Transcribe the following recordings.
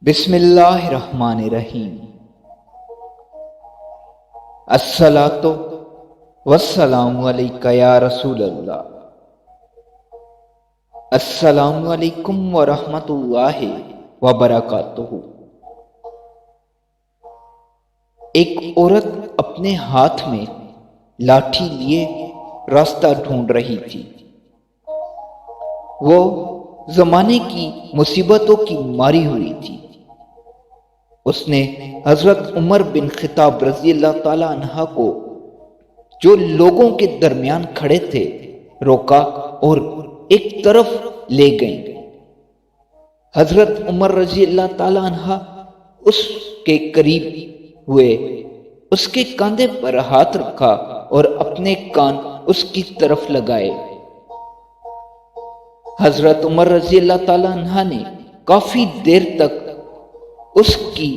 بسم اللہ الرحمن الرحیم۔ الصلاۃ والسلام علیک یا رسول اللہ۔ السلام علیکم ورحمۃ اللہ وبرکاتہ۔ ایک عورت اپنے ہاتھ میں لاٹھی لیے راستہ ڈھونڈ رہی تھی۔ وہ زمانے کی مصیبتوں کی ماری ہوئی تھی۔ اس نے حضرت عمر بن خطاب رضی اللہ تعالی عنہ کو، جو لوگوں کے درمیان کھڑے تھے، روکا اور ایک طرف لے گئیں۔ حضرت عمر رضی اللہ تعالی عنہ اس کے قریب ہوئے، اس کے کاندھے پر ہاتھ رکھا اور اپنے کان اس کی طرف لگائے۔ حضرت عمر رضی اللہ تعالی عنہ نے کافی دیر تک اس کی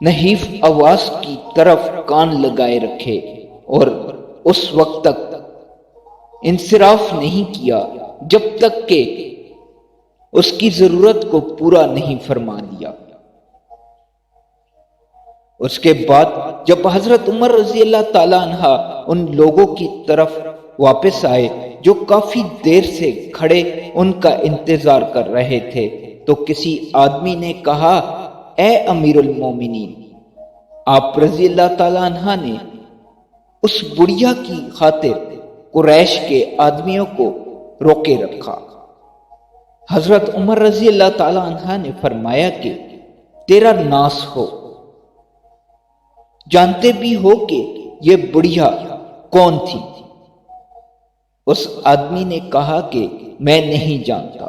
نحیف آواز کی طرف کان لگائے رکھے اور اس وقت تک انصراف نہیں کیا جب تک کہ اس کی ضرورت کو پورا نہیں فرما دیا۔ اس کے بعد جب حضرت عمر رضی اللہ تعالی عنہ ان لوگوں کی طرف واپس آئے جو کافی دیر سے کھڑے ان کا انتظار کر رہے تھے، تو کسی آدمی نے کہا، اے امیر المومنین، آپ رضی اللہ تعالی عنہ نے اس بڑھیا کی خاطر قریش کے آدمیوں کو روکے رکھا۔ حضرت عمر رضی اللہ تعالی عنہ نے فرمایا کہ تیرا ناس ہو، جانتے بھی ہو کہ یہ بڑھیا کون تھی؟ اس آدمی نے کہا کہ میں نہیں جانتا۔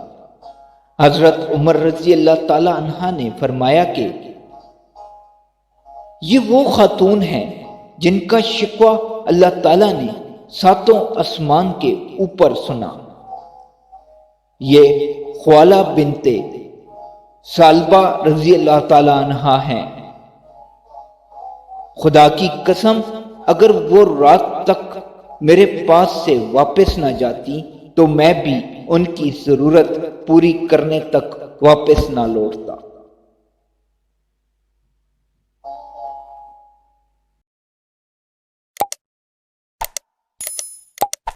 حضرت عمر رضی اللہ تعالی عنہ نے فرمایا کہ یہ وہ خاتون ہیں جن کا شکوہ اللہ تعالیٰ نے ساتوں آسمان کے اوپر سنا۔ یہ خوالہ بنت ثعلبہ رضی اللہ تعالی عنہ ہیں۔ خدا کی قسم، اگر وہ رات تک میرے پاس سے واپس نہ جاتی تو میں بھی ان کی ضرورت پوری کرنے تک واپس نہ لوٹتا۔